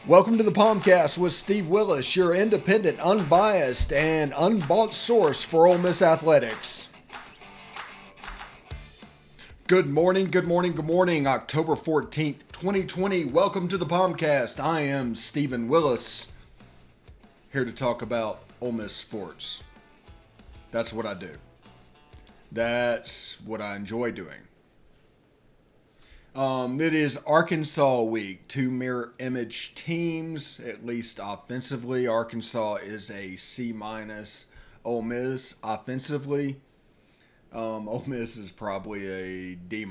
Welcome to the POMcast with Steve Willis, your independent, unbiased, and unbought source for Ole Miss athletics. Good morning, October 14th, 2020. Welcome to the POMcast. I am Stephen Willis, here to talk about Ole Miss sports. That's what I do. That's what I enjoy doing. It is Arkansas week. Two mirror image teams, at least offensively. Arkansas is a C-. Ole Miss offensively. Ole Miss is probably a D-.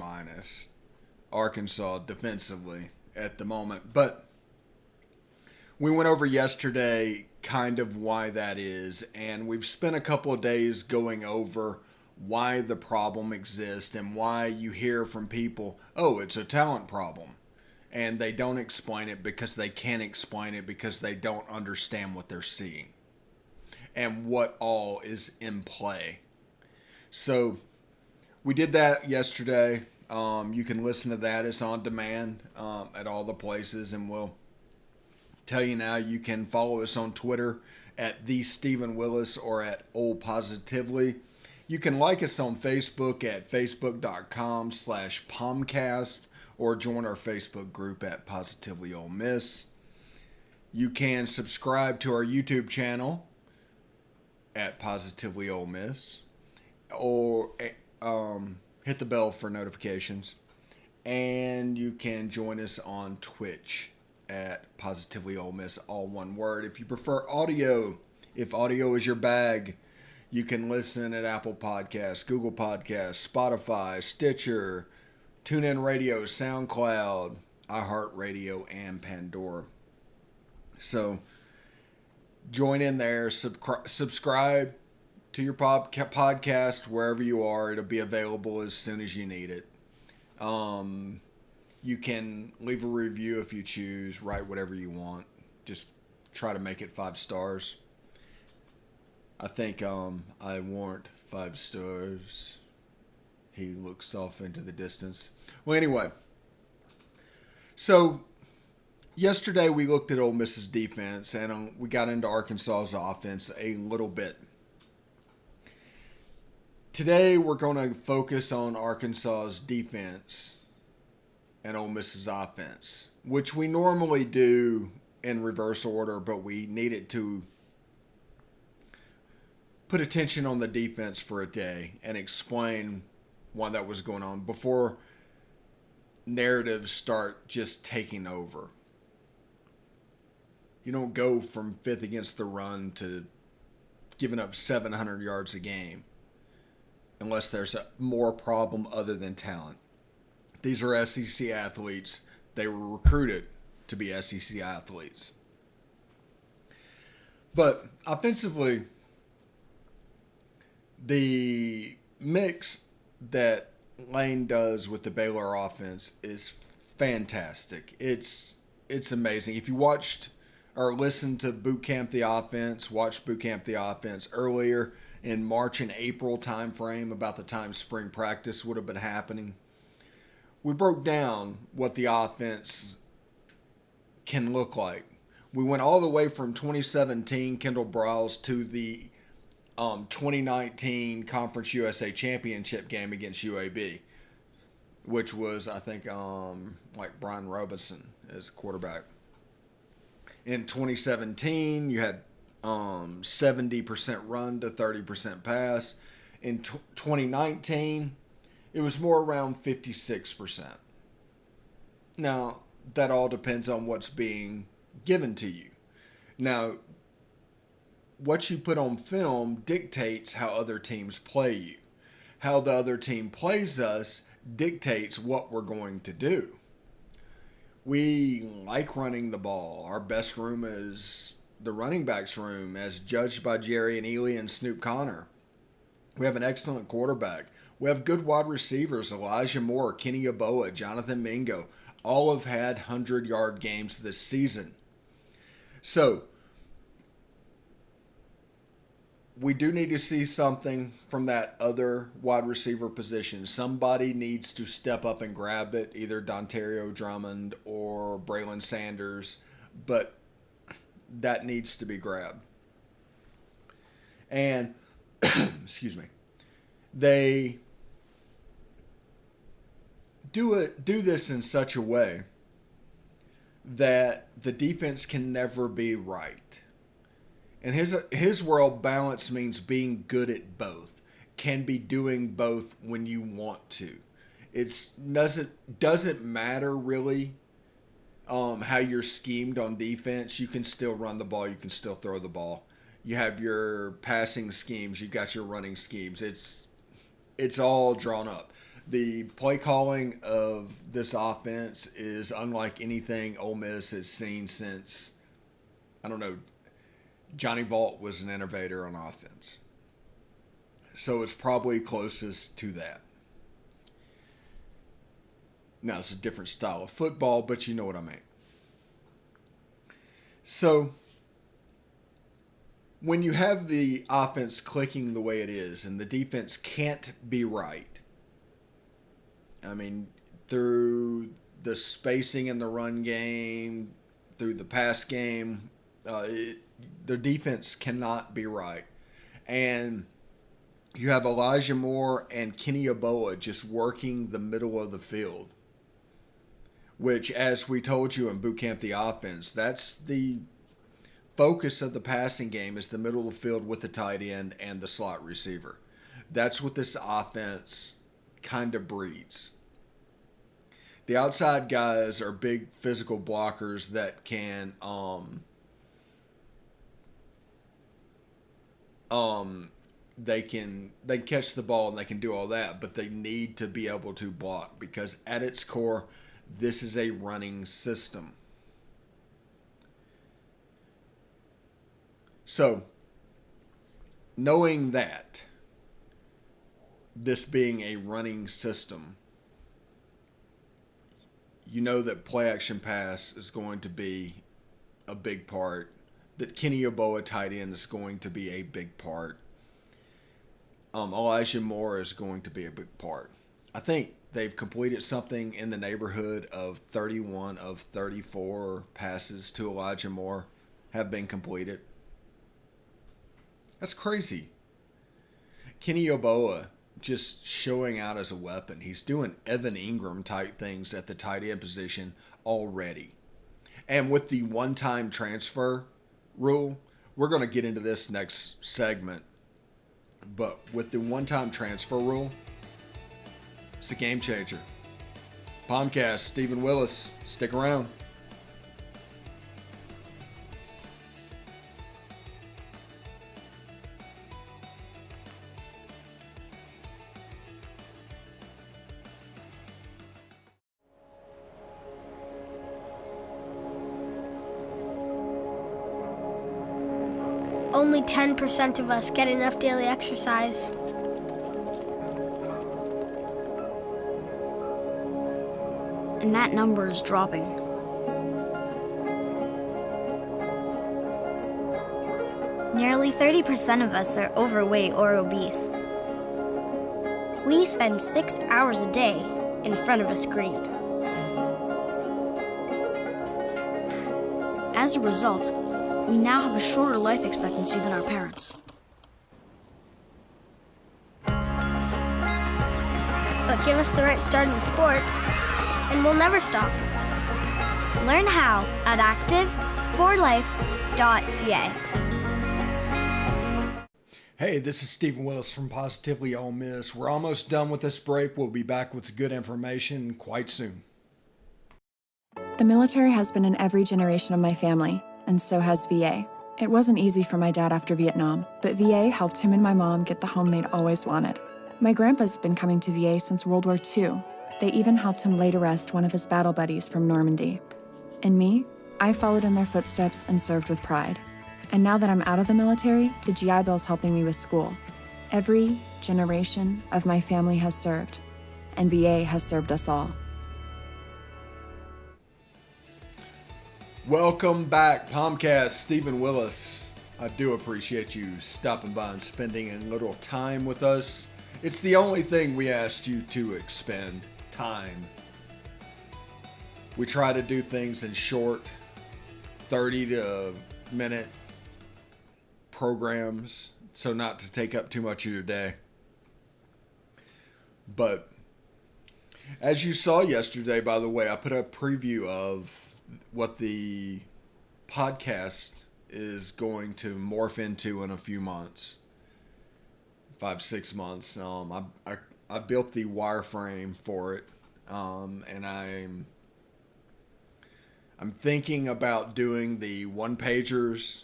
Arkansas defensively at the moment. But we went over yesterday kind of why that is, and we've spent a couple of days going over why the problem exists and why you hear from people, oh, it's a talent problem. And they don't explain it because they can't explain it because they don't understand what they're seeing and what all is in play. So we did that yesterday. You can listen to that. It's on demand at all the places, and we'll tell you now. You can follow us on Twitter at the Stephen Willis or at Ole Positively. You can like us on Facebook at facebook.com/POMcast or join our Facebook group at Positively Ole Miss. You can subscribe to our YouTube channel at Positively Ole Miss or hit the bell for notifications. And you can join us on Twitch at Positively Ole Miss, all one word. If you prefer audio, if audio is your bag, you can listen at Apple Podcasts, Google Podcasts, Spotify, Stitcher, TuneIn Radio, SoundCloud, iHeartRadio, and Pandora. So join in there, subscribe to your podcast wherever you are. It'll be available as soon as you need it. You can leave a review if you choose, write whatever you want. Just try to make it 5 stars. I think I warrant 5 stars. He looks off into the distance. Well, anyway. So, yesterday we looked at Ole Miss's defense, and we got into Arkansas's offense a little bit. Today we're going to focus on Arkansas's defense and Ole Miss's offense, which we normally do in reverse order, but we needed to put attention on the defense for a day and explain why that was going on before narratives start just taking over. You don't go from 5th against the run to giving up 700 yards a game unless there's a more problem other than talent. These are SEC athletes. They were recruited to be SEC athletes. But offensively, the mix that Lane does with the Baylor offense is fantastic. It's amazing. If you watched or listened to Boot Camp the Offense, watched Boot Camp the Offense earlier in March and April timeframe, about the time spring practice would have been happening, we broke down what the offense can look like. We went all the way from 2017 Kendall Briles to the 2019 Conference USA Championship game against UAB, which was, I think, like Brian Robinson as quarterback. In 2017, you had 70% run to 30% pass. In 2019, it was more around 56%. Now, that all depends on what's being given to you. Now, what you put on film dictates how other teams play you. How the other team plays us dictates what we're going to do. We like running the ball. Our best room is the running backs room, as judged by Jerry and Ely and Snoop Connor. We have an excellent quarterback. We have good wide receivers. Elijah Moore, Kenny Yeboah, Jonathan Mingo, all have had 100-yard games this season. So, we do need to see something from that other wide receiver position. Somebody needs to step up and grab it, either Dontario Drummond or Braylon Sanders but that needs to be grabbed. And, excuse me, they do this in such a way that the defense can never be right. In his world, balance means being good at both. Can be doing both when you want to. It doesn't matter really how you're schemed on defense. You can still run the ball. You can still throw the ball. You have your passing schemes. You got your running schemes. It's all drawn up. The play calling of this offense is unlike anything Ole Miss has seen since, I don't know, Johnny Vault was an innovator on offense. So it's probably closest to that. Now, it's a different style of football, but you know what I mean. So, when you have the offense clicking the way it is and the defense can't be right, I mean, through the spacing in the run game, through the pass game, their defense cannot be right. And you have Elijah Moore and Kenny Yeboah just working the middle of the field, which, as we told you in boot camp, the offense, that's the focus of the passing game, is the middle of the field with the tight end and the slot receiver. That's what this offense kind of breeds. The outside guys are big physical blockers that can they can catch the ball and they can do all that, but they need to be able to block, because at its core, this is a running system. So, knowing that, this being a running system, you know that play action pass is going to be a big part, that Kenny Yeboah tight end is going to be a big part. Elijah Moore is going to be a big part. I think they've completed something in the neighborhood of 31 of 34 passes to Elijah Moore have been completed. That's crazy. Kenny Yeboah just showing out as a weapon. He's doing Evan Ingram type things at the tight end position already. And with the one-time transfer rule, we're going to get into this next segment, but with the one-time transfer rule, it's a game changer. POMcast, Stephen Willis. Stick around. Only 10% of us get enough daily exercise. And that number is dropping. Nearly 30% of us are overweight or obese. We spend 6 hours a day in front of a screen. As a result, we now have a shorter life expectancy than our parents. But give us the right start in sports, and we'll never stop. Learn how at active4life.ca. Hey, this is Stephen Willis from Positively Ole Miss. We're almost done with this break. We'll be back with good information quite soon. The military has been in every generation of my family, and so has VA. It wasn't easy for my dad after Vietnam, but VA helped him and my mom get the home they'd always wanted. My grandpa's been coming to VA since World War II. They even helped him lay to rest one of his battle buddies from Normandy. And me, I followed in their footsteps and served with pride. And now that I'm out of the military, the GI Bill's helping me with school. Every generation of my family has served, and VA has served us all. Welcome back, POMcast. Stephen Willis. I do appreciate you stopping by and spending a little time with us. It's the only thing we asked you to expend, time. We try to do things in short 30 to minute programs, so not to take up too much of your day. But as you saw yesterday, by the way, I put a preview of what the podcast is going to morph into in a few months, 5-6 months. I built the wireframe for it, and I'm thinking about doing the one pagers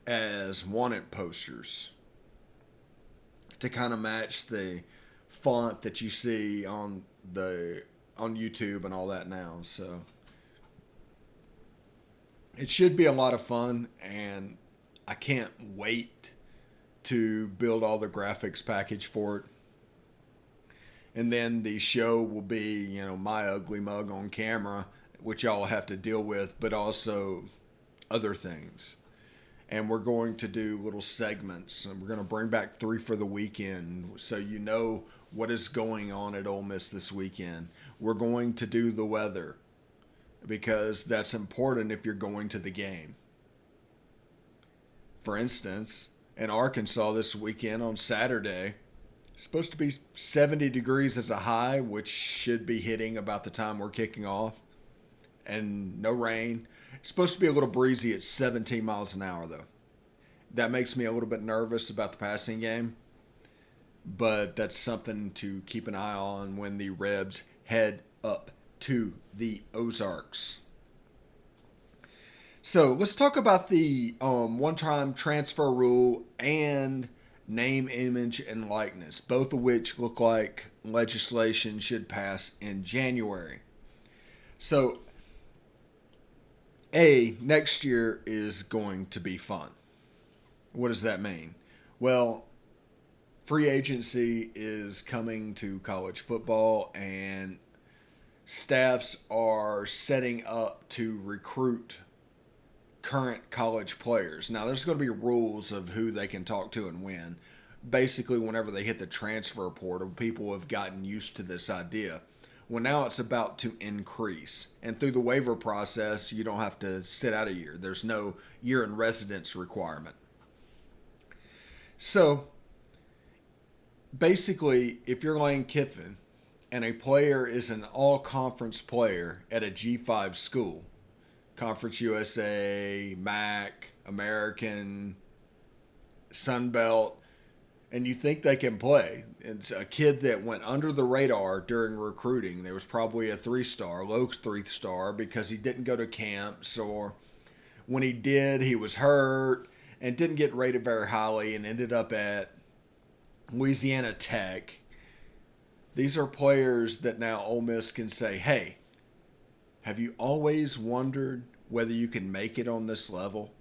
as wanted posters to kind of match the font that you see on YouTube and all that now. So it should be a lot of fun, and I can't wait to build all the graphics package for it. And then the show will be, my ugly mug on camera, which y'all have to deal with, but also other things. And we're going to do little segments, and we're going to bring back 3 for the weekend, so you know what is going on at Ole Miss this weekend. We're going to do the weather, because that's important if you're going to the game. For instance, in Arkansas this weekend on Saturday, it's supposed to be 70 degrees as a high, which should be hitting about the time we're kicking off, and no rain. It's supposed to be a little breezy at 17 miles an hour, though. That makes me a little bit nervous about the passing game, but that's something to keep an eye on when the Rebs head up to the Ozarks. So let's talk about the one-time transfer rule and name, image, and likeness, both of which look like legislation should pass in January. So, next year is going to be fun. What does that mean? Well, free agency is coming to college football, and staffs are setting up to recruit current college players. Now, there's going to be rules of who they can talk to and when. Basically, whenever they hit the transfer portal, people have gotten used to this idea. Well, now it's about to increase. And through the waiver process, you don't have to sit out a year. There's no year in residence requirement. So, basically, if you're Lane Kiffin and a player is an all-conference player at a G5 school, Conference USA, MAC, American, Sun Belt, and you think they can play. It's a kid that went under the radar during recruiting. There was probably a 3-star, low 3-star, because he didn't go to camps, or when he did, he was hurt and didn't get rated very highly and ended up at Louisiana Tech. These are players that now Ole Miss can say, hey, have you always wondered whether you can make it on this level?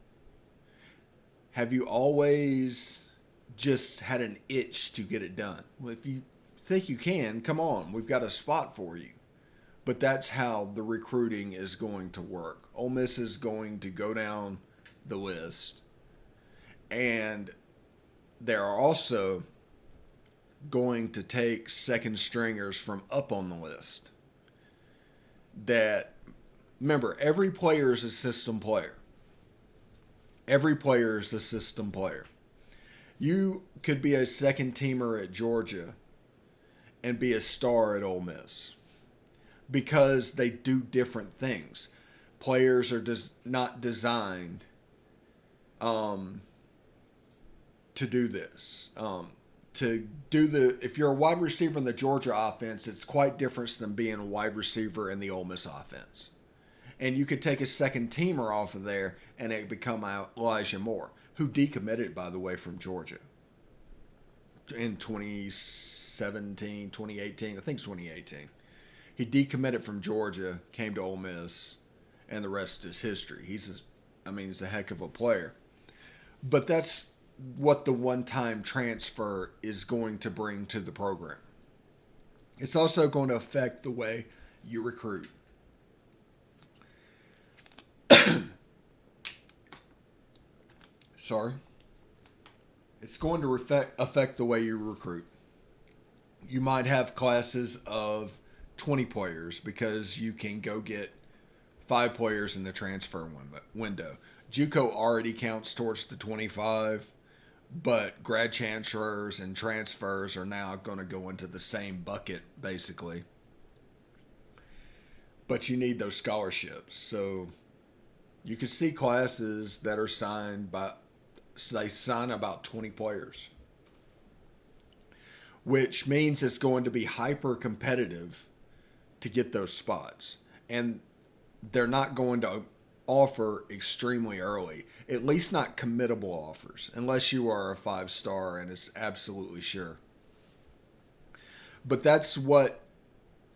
Have you always just had an itch to get it done? Well, if you think you can, come on, we've got a spot for you. But that's how the recruiting is going to work. Ole Miss is going to go down the list, and they're also going to take second stringers from up on the list. That, remember, every player is a system player. Every player is a system player. You could be a second teamer at Georgia and be a star at Ole Miss, because they do different things. Players are not designed to do this. If you're a wide receiver in the Georgia offense, it's quite different than being a wide receiver in the Ole Miss offense. And you could take a second teamer off of there and it become Elijah Moore, who decommitted, by the way, from Georgia in 2017, 2018. I think it's 2018. He decommitted from Georgia, came to Ole Miss, and the rest is history. He's a heck of a player. But that's what the one-time transfer is going to bring to the program. It's also going to affect the way you recruit. Sorry. It's going to affect the way you recruit. You might have classes of 20 players because you can go get 5 players in the transfer window. JUCO already counts towards the 25, but grad transfers and transfers are now going to go into the same bucket, basically. But you need those scholarships. So you can see classes that are signed by, they sign about 20 players, which means it's going to be hyper competitive to get those spots. And they're not going to offer extremely early, at least not committable offers, unless you are a 5-star and it's absolutely sure. But that's what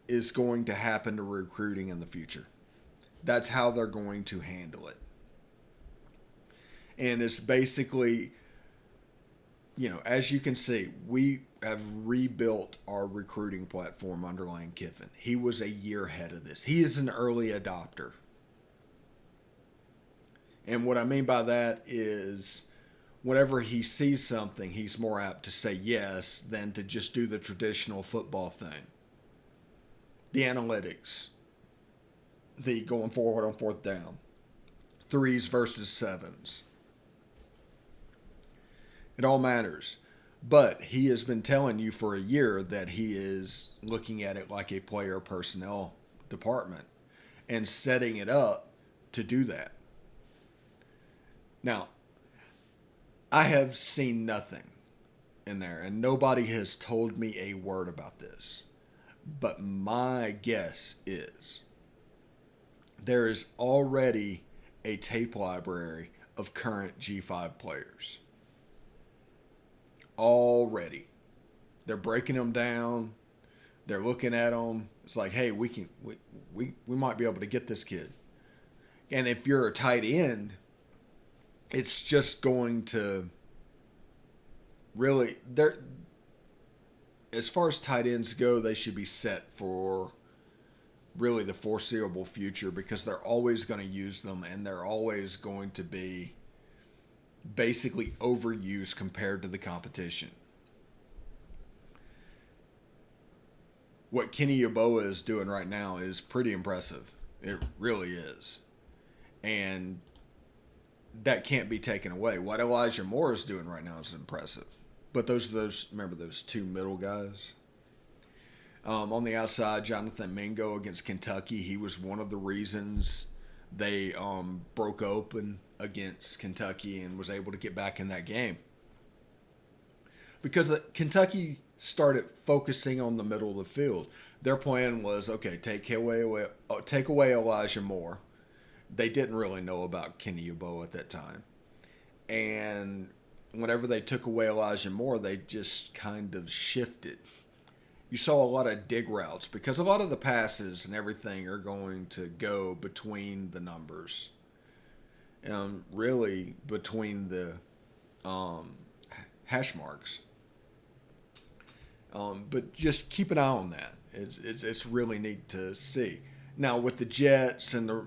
is going to happen to recruiting in the future. That's how they're going to handle it. And it's basically, as you can see, we have rebuilt our recruiting platform under Lane Kiffin. He was a year ahead of this. He is an early adopter. And what I mean by that is whenever he sees something, he's more apt to say yes than to just do the traditional football thing. The analytics, the going forward on 4th down, 3s versus 7s. It all matters. But he has been telling you for a year that he is looking at it like a player personnel department and setting it up to do that. Now, I have seen nothing in there, and nobody has told me a word about this. But my guess is there is already a tape library of current G5 players. Already. They're breaking them down. They're looking at them. It's like, hey, we might be able to get this kid. And if you're a tight end, it's just going to really, as far as tight ends go, they should be set for really the foreseeable future because they're always going to use them and they're always going to be basically overused compared to the competition. What Kenny Yeboah is doing right now is pretty impressive. It really is. And that can't be taken away. What Elijah Moore is doing right now is impressive. But remember those 2 middle guys? On the outside, Jonathan Mingo against Kentucky, he was one of the reasons they broke open against Kentucky and was able to get back in that game. Because Kentucky started focusing on the middle of the field. Their plan was, okay, take away Elijah Moore. They didn't really know about Kenny Yeboah at that time. And whenever they took away Elijah Moore, they just kind of shifted. You saw a lot of dig routes because a lot of the passes and everything are going to go between the numbers. Really between the hash marks. But just keep an eye on that. It's really neat to see. Now with the Jets and the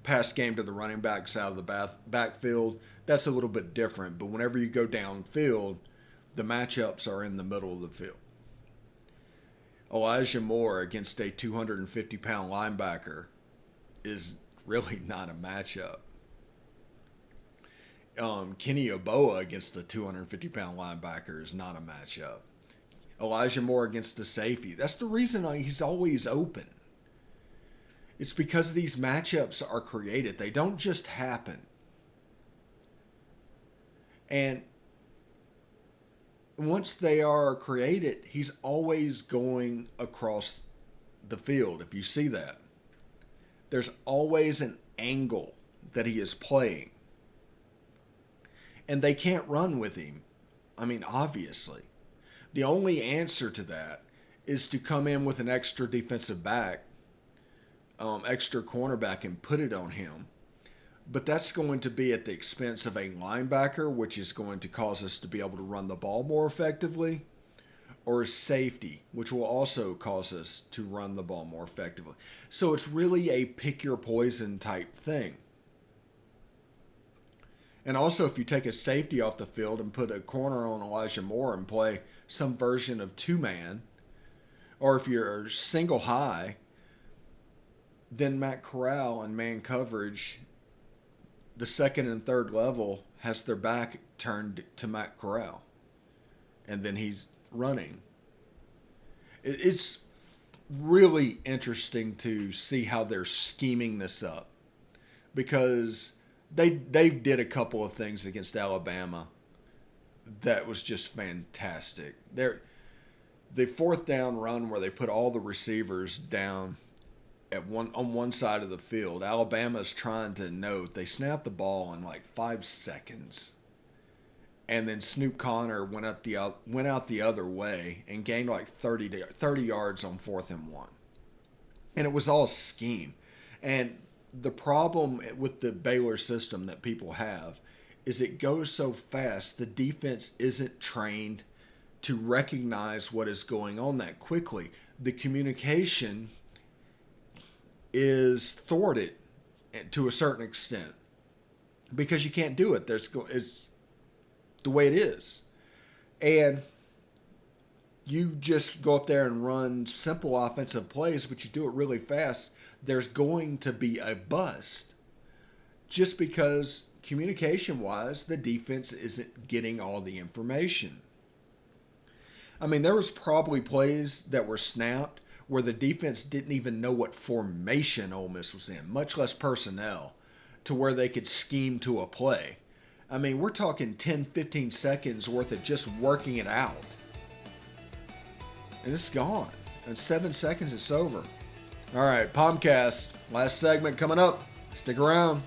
pass game to the running backs out of the backfield, that's a little bit different. But whenever you go downfield, the matchups are in the middle of the field. Elijah Moore against a 250-pound linebacker is really not a matchup. Kenny Yeboah against a 250-pound linebacker is not a matchup. Elijah Moore against the safety. That's the reason he's always open. It's because these matchups are created. They don't just happen. And once they are created, he's always going across the field, if you see that. There's always an angle that he is playing. And they can't run with him. I mean, obviously. The only answer to that is to come in with an extra defensive back, extra cornerback, and put it on him. But that's going to be at the expense of a linebacker, which is going to cause us to be able to run the ball more effectively, or a safety, which will also cause us to run the ball more effectively. So it's really a pick your poison type thing. And also, if you take a safety off the field and put a corner on Elijah Moore and play some version of two-man, or if you're single high, then Matt Corral in man coverage, the second and third level, has their back turned to Matt Corral. And then he's running. It's really interesting to see how they're scheming this up, because they did a couple of things against Alabama that was just fantastic. The fourth down run where they put all the receivers down on one side of the field. Alabama's trying to note. They snapped the ball in like 5 seconds. And then Snoop Connor went out the other way and gained like 30 yards on 4th and 1. And it was all scheme. And the problem with the Baylor system that people have is it goes so fast, the defense isn't trained to recognize what is going on that quickly. The communication is thwarted to a certain extent because you can't do it. It's the way it is. And you just go up there and run simple offensive plays, but you do it really fast. There's going to be a bust just because communication-wise, the defense isn't getting all the information. I mean, there was probably plays that were snapped where the defense didn't even know what formation Ole Miss was in, much less personnel, to where they could scheme to a play. I mean, we're talking 10, 15 seconds worth of just working it out. And it's gone. In 7 seconds, it's over. All right, POMcast, last segment coming up. Stick around.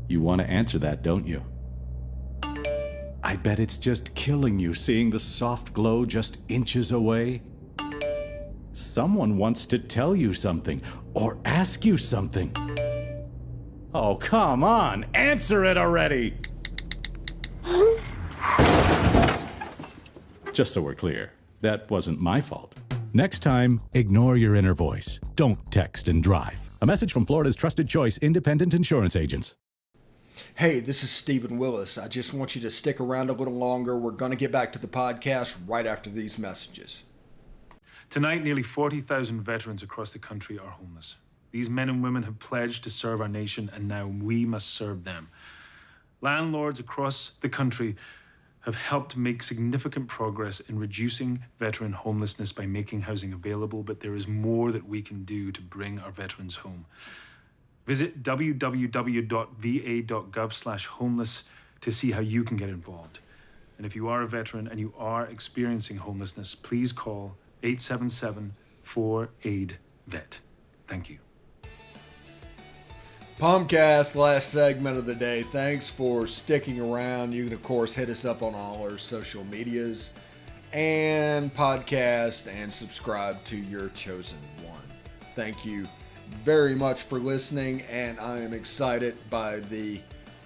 You want to answer that, don't you? I bet it's just killing you seeing the soft glow just inches away. Someone wants to tell you something or ask you something. Oh, come on, answer it already! Just so we're clear, that wasn't my fault. Next time, ignore your inner voice. Don't text and drive. A message from Florida's trusted choice independent insurance agents. Hey, this is Stephen Willis. I just want you to stick around a little longer. We're going to get back to the podcast right after these messages. Tonight, nearly 40,000 veterans across the country are homeless. These men and women have pledged to serve our nation, and now we must serve them. Landlords across the country have helped make significant progress in reducing veteran homelessness by making housing available, but there is more that we can do to bring our veterans home. Visit www.va.gov/homeless to see how you can get involved. And if you are a veteran and you are experiencing homelessness, please call 877-4AID-VET. Thank you. POMcast, last segment of the day. Thanks for sticking around. You can, of course, hit us up on all our social medias and podcast and subscribe to your chosen one. Thank you very much for listening, and I am excited by the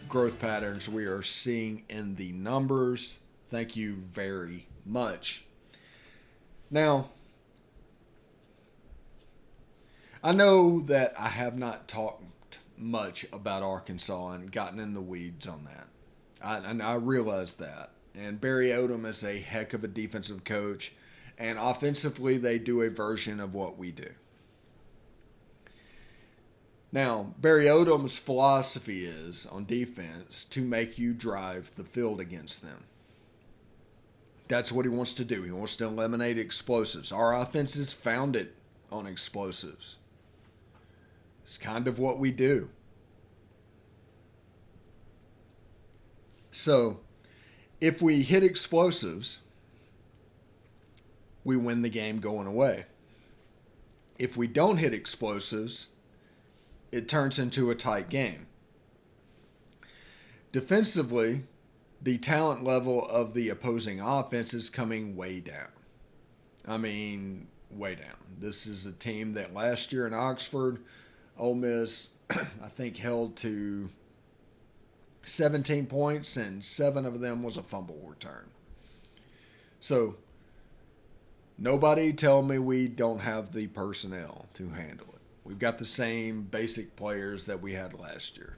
growth patterns we are seeing in the numbers. Thank you very much. Now, I know that I have not talked much about Arkansas and gotten in the weeds on that. I realize that. And Barry Odom is a heck of a defensive coach, and offensively they do a version of what we do. Now, Barry Odom's philosophy is, on defense, to make you drive the field against them. That's what he wants to do. He wants to eliminate explosives. Our offense is founded on explosives. It's kind of what we do. So, if we hit explosives, we win the game going away. If we don't hit explosives, it turns into a tight game. Defensively, the talent level of the opposing offense is coming way down. I mean, way down. This is a team that last year in Oxford, Ole Miss, I think, held to 17 points, and 7 of them was a fumble return. So, nobody tell me we don't have the personnel to handle it. We've got the same basic players that we had last year.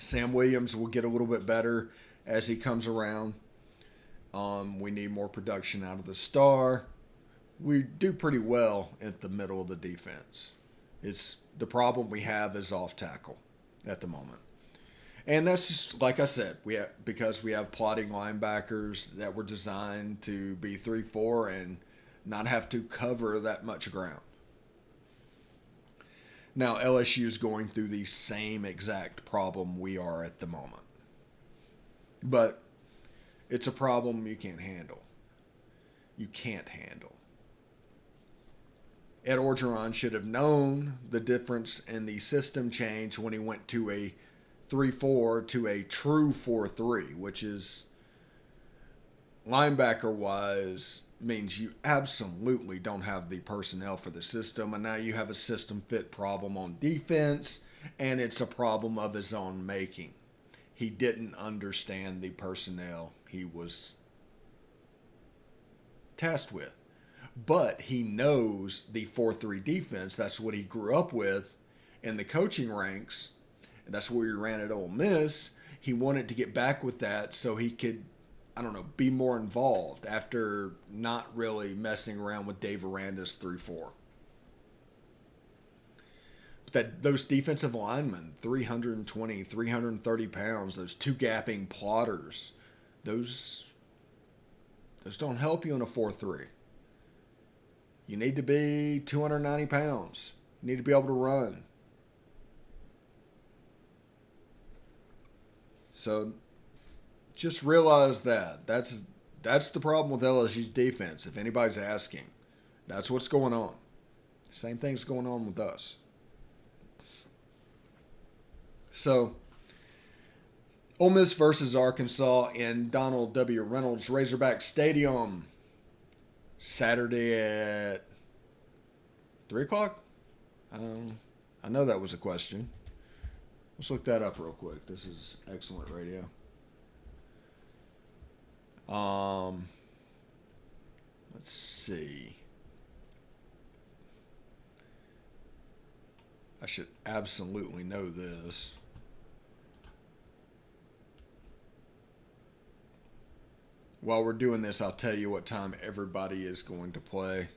Sam Williams will get a little bit better as he comes around. We need more production out of the star. We do pretty well at the middle of the defense. It's the problem we have is off tackle at the moment. And that's just, like I said, because we have plotting linebackers that were designed to be 3-4 and not have to cover that much ground. Now, LSU is going through the same exact problem we are at the moment. But it's a problem you can't handle. You can't handle. Ed Orgeron should have known the difference in the system change when he went to a 3-4 to a true 4-3, which is linebacker-wise means you absolutely don't have the personnel for the system, and now you have a system fit problem on defense, and it's a problem of his own making. He didn't understand the personnel he was tasked with. But he knows the 4-3 defense. That's what he grew up with in the coaching ranks. And that's where he ran at Ole Miss. He wanted to get back with that so he could, be more involved after not really messing around with Dave Aranda's 3-4. But those defensive linemen, 320, 330 pounds, those two gapping plotters, those don't help you in a 4-3. You need to be 290 pounds. You need to be able to run. So just realize that. That's the problem with LSU's defense, if anybody's asking. That's what's going on. Same thing's going on with us. So, Ole Miss versus Arkansas in Donald W. Reynolds Razorback Stadium. Saturday at 3 o'clock? I know that was a question. Let's look that up real quick. This is excellent radio. Let's see. I should absolutely know this. While we're doing this, I'll tell you what time everybody is going to play.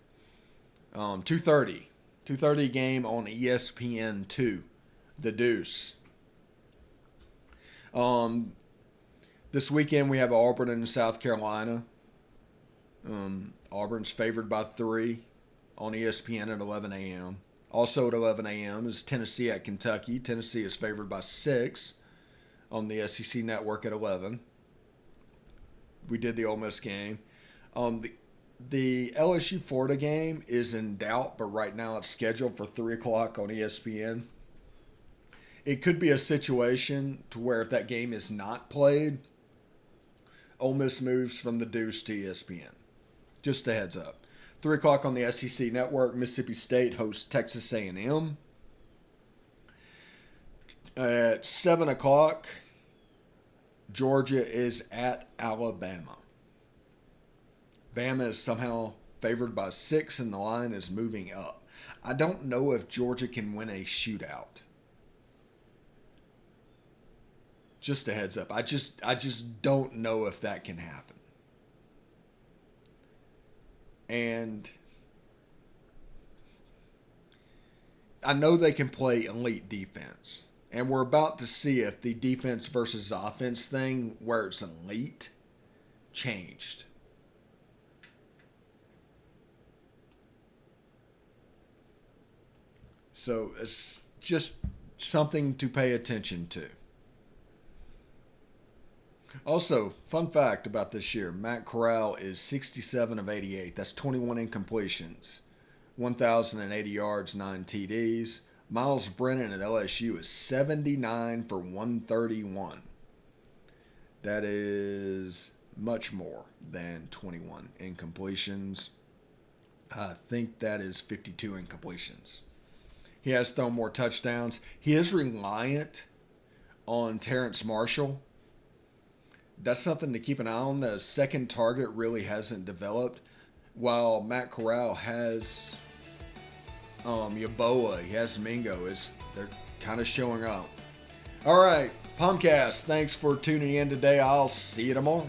2:30. 2:30 game on ESPN2. The Deuce. This weekend we have Auburn and South Carolina. Auburn's favored by 3 on ESPN at 11 a.m. Also at 11 a.m. is Tennessee at Kentucky. Tennessee is favored by 6 on the SEC Network at 11. We did the Ole Miss game. The LSU Florida game is in doubt, but right now it's scheduled for 3 o'clock on ESPN. It could be a situation to where if that game is not played, Ole Miss moves from the Deuce to ESPN. Just a heads up. 3 o'clock on the SEC Network, Mississippi State hosts Texas A&M. At 7 o'clock, Georgia is at Alabama. Bama is somehow favored by 6 and the line is moving up. I don't know if Georgia can win a shootout. Just a heads up. I just don't know if that can happen. And I know they can play elite defense. And we're about to see if the defense versus offense thing, where it's elite, changed. So it's just something to pay attention to. Also, fun fact about this year, Matt Corral is 67 of 88. That's 21 incompletions, 1,080 yards, 9 TDs. Miles Brennan at LSU is 79 for 131. That is much more than 21 incompletions. I think that is 52 incompletions. He has thrown more touchdowns. He is reliant on Terrence Marshall. That's something to keep an eye on. The second target really hasn't developed. While Matt Corral has Yaboa, he has Mingo. They're kind of showing up. All right. POMcast, thanks for tuning in today. I'll see you tomorrow.